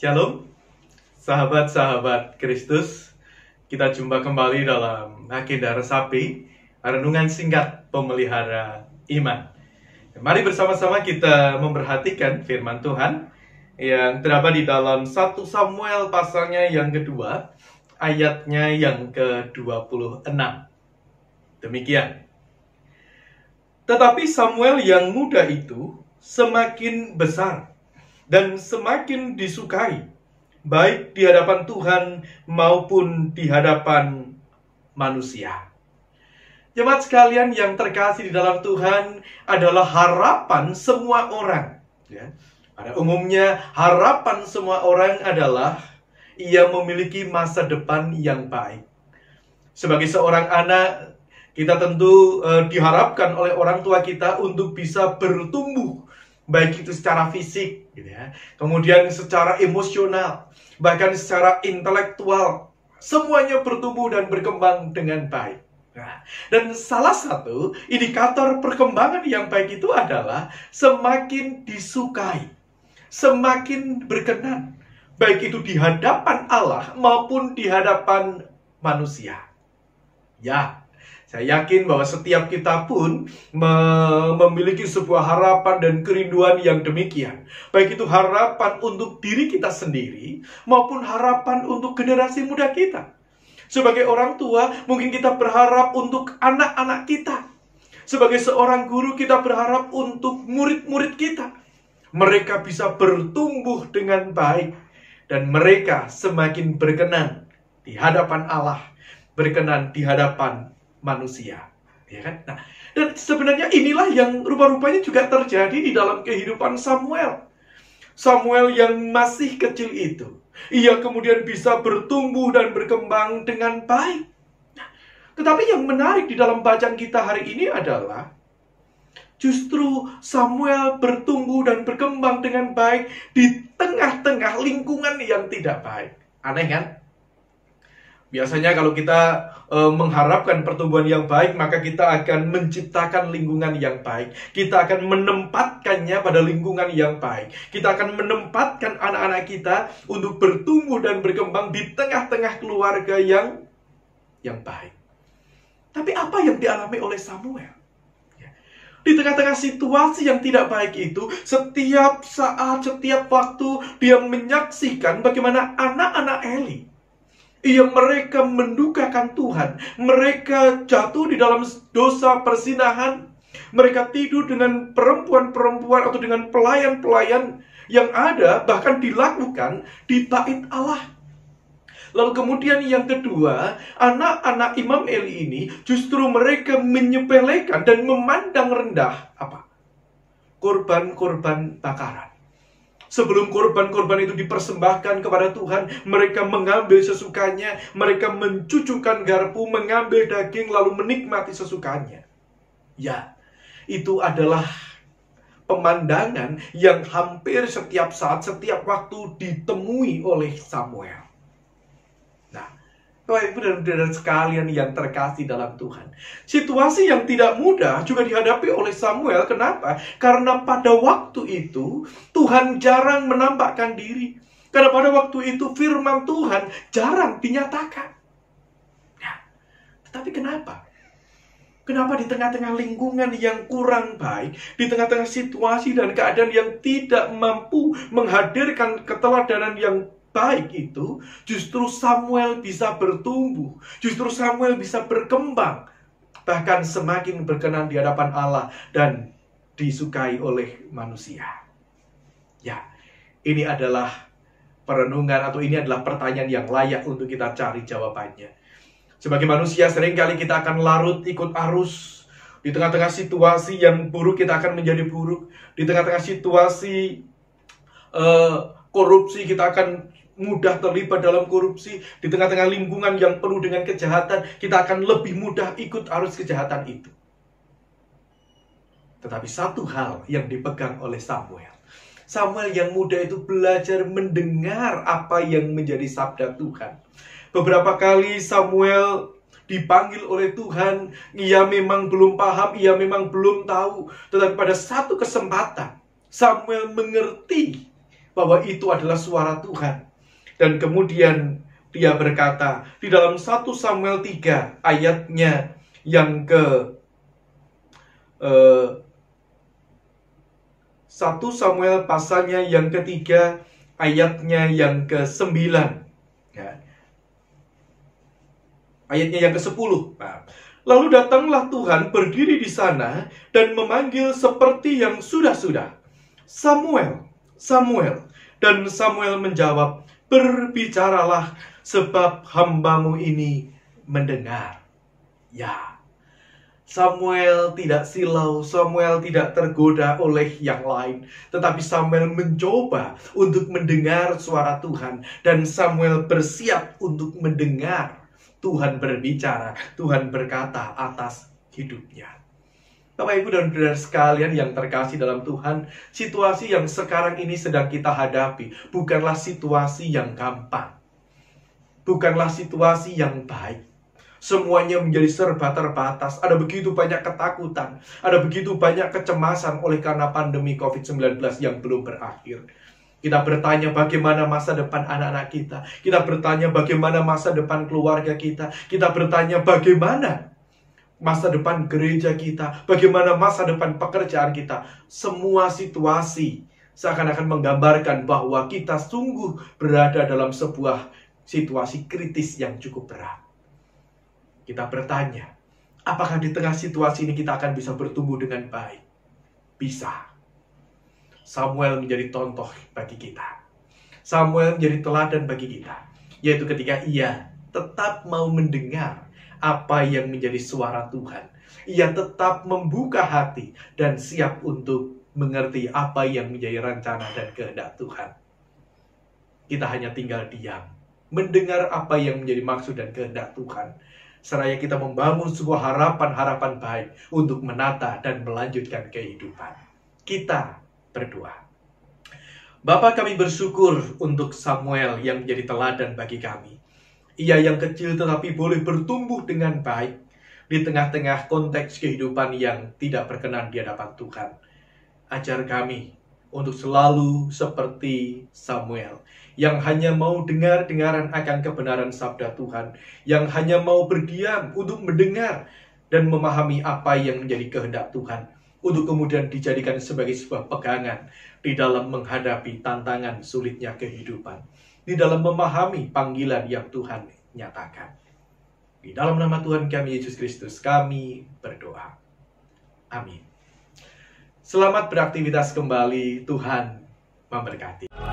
Shalom, sahabat-sahabat Kristus. Kita jumpa kembali dalam Agenda Resapi, renungan singkat pemelihara iman. Mari bersama-sama kita memperhatikan firman Tuhan yang terdapat di dalam 1 Samuel pasalnya yang kedua, ayatnya yang ke-26. Demikian. Tetapi Samuel yang muda itu semakin besar dan semakin disukai, baik di hadapan Tuhan maupun di hadapan manusia. Jemaat sekalian yang terkasih di dalam Tuhan, adalah harapan semua orang. Pada umumnya, harapan semua orang adalah ia memiliki masa depan yang baik. Sebagai seorang anak, kita tentu diharapkan oleh orang tua kita untuk bisa bertumbuh, baik itu secara fisik, kemudian secara emosional, bahkan secara intelektual, semuanya bertumbuh dan berkembang dengan baik. Dan salah satu indikator perkembangan yang baik itu adalah semakin disukai, semakin berkenan, baik itu di hadapan Allah maupun di hadapan manusia. Saya yakin bahwa setiap kita pun memiliki sebuah harapan dan kerinduan yang demikian. Baik itu harapan untuk diri kita sendiri maupun harapan untuk generasi muda kita. Sebagai orang tua, mungkin kita berharap untuk anak-anak kita. Sebagai seorang guru, kita berharap untuk murid-murid kita. Mereka bisa bertumbuh dengan baik dan mereka semakin berkenan di hadapan Allah, berkenan di hadapan manusia, Nah, dan sebenarnya inilah yang rupa-rupanya juga terjadi di dalam kehidupan Samuel. Samuel yang masih kecil itu, ia kemudian bisa bertumbuh dan berkembang dengan baik. Tetapi yang menarik di dalam bacaan kita hari ini adalah justru Samuel bertumbuh dan berkembang dengan baik di tengah-tengah lingkungan yang tidak baik. Aneh kan? Biasanya kalau kita mengharapkan pertumbuhan yang baik, maka kita akan menciptakan lingkungan yang baik. Kita akan menempatkannya pada lingkungan yang baik. Kita akan menempatkan anak-anak kita untuk bertumbuh dan berkembang di tengah-tengah keluarga yang baik. Tapi apa yang dialami oleh Samuel? Di tengah-tengah situasi yang tidak baik itu, setiap saat, setiap waktu, dia menyaksikan bagaimana anak-anak Eli yang mereka mendukakan Tuhan, mereka jatuh di dalam dosa perzinahan, mereka tidur dengan perempuan-perempuan atau dengan pelayan-pelayan yang ada, bahkan dilakukan di bait Allah. Lalu kemudian yang kedua, anak-anak Imam Eli ini justru mereka menyepelekan dan memandang rendah korban-korban bakaran. Sebelum korban-korban itu dipersembahkan kepada Tuhan, mereka mengambil sesukanya, mereka mencucukkan garpu, mengambil daging, lalu menikmati sesukanya. Itu adalah pemandangan yang hampir setiap saat, setiap waktu ditemui oleh Samuel. Bapak Ibu dan saudara sekalian yang terkasih dalam Tuhan, situasi yang tidak mudah juga dihadapi oleh Samuel. Kenapa? Karena pada waktu itu Tuhan jarang menampakkan diri. Karena pada waktu itu firman Tuhan jarang dinyatakan. Tetapi kenapa? Kenapa di tengah-tengah lingkungan yang kurang baik, di tengah-tengah situasi dan keadaan yang tidak mampu menghadirkan keteladanan yang baik itu, justru Samuel bisa bertumbuh, justru Samuel bisa berkembang, bahkan semakin berkenan di hadapan Allah dan disukai oleh manusia. Ini adalah perenungan atau ini adalah pertanyaan yang layak untuk kita cari jawabannya. Sebagai manusia seringkali kita akan larut ikut arus. Di tengah-tengah situasi yang buruk kita akan menjadi buruk. Di tengah-tengah situasi korupsi kita akan mudah terlibat dalam korupsi. Di tengah-tengah lingkungan yang penuh dengan kejahatan, kita akan lebih mudah ikut arus kejahatan itu. Tetapi satu hal yang dipegang oleh Samuel yang muda itu belajar mendengar apa yang menjadi sabda Tuhan. Beberapa kali Samuel dipanggil oleh Tuhan, ia memang belum paham, ia memang belum tahu. Tetapi pada satu kesempatan, Samuel mengerti bahwa itu adalah suara Tuhan. Dan kemudian dia berkata di dalam 1 Samuel 3 ayatnya yang ke 1 Samuel pasalnya yang ketiga ayatnya yang ke-9 ya. Ayatnya yang ke-10. Lalu datanglah Tuhan berdiri di sana dan memanggil seperti yang sudah-sudah, Samuel, Samuel. Dan Samuel menjawab, berbicaralah sebab hambamu ini mendengar. Ya, Samuel tidak silau, Samuel tidak tergoda oleh yang lain. Tetapi Samuel mencoba untuk mendengar suara Tuhan. Dan Samuel bersiap untuk mendengar Tuhan berbicara, Tuhan berkata atas hidupnya. Bapak, Ibu, dan saudara sekalian yang terkasih dalam Tuhan, situasi yang sekarang ini sedang kita hadapi bukanlah situasi yang gampang. Bukanlah situasi yang baik. Semuanya menjadi serba terbatas. Ada begitu banyak ketakutan. Ada begitu banyak kecemasan oleh karena pandemi COVID-19 yang belum berakhir. Kita bertanya bagaimana masa depan anak-anak kita. Kita bertanya bagaimana masa depan keluarga kita. Kita bertanya bagaimana masa depan gereja kita. Bagaimana masa depan pekerjaan kita. Semua situasi seakan-akan menggambarkan bahwa kita sungguh berada dalam sebuah situasi kritis yang cukup berat. Kita bertanya, apakah di tengah situasi ini kita akan bisa bertumbuh dengan baik? Bisa. Samuel menjadi contoh bagi kita. Samuel menjadi teladan bagi kita. Yaitu ketika ia tetap mau mendengar apa yang menjadi suara Tuhan. Ia tetap membuka hati dan siap untuk mengerti apa yang menjadi rencana dan kehendak Tuhan. Kita hanya tinggal diam, mendengar apa yang menjadi maksud dan kehendak Tuhan. Seraya kita membangun sebuah harapan-harapan baik untuk menata dan melanjutkan kehidupan. Kita berdoa. Bapa, kami bersyukur untuk Samuel yang menjadi teladan bagi kami. Ia yang kecil tetapi boleh bertumbuh dengan baik di tengah-tengah konteks kehidupan yang tidak berkenan di hadapan Tuhan. Ajar kami untuk selalu seperti Samuel yang hanya mau dengar-dengaran akan kebenaran sabda Tuhan, yang hanya mau berdiam untuk mendengar dan memahami apa yang menjadi kehendak Tuhan, untuk kemudian dijadikan sebagai sebuah pegangan di dalam menghadapi tantangan sulitnya kehidupan, di dalam memahami panggilan yang Tuhan nyatakan. Di dalam nama Tuhan kami Yesus Kristus kami berdoa. Amin. Selamat beraktivitas kembali. Tuhan memberkati.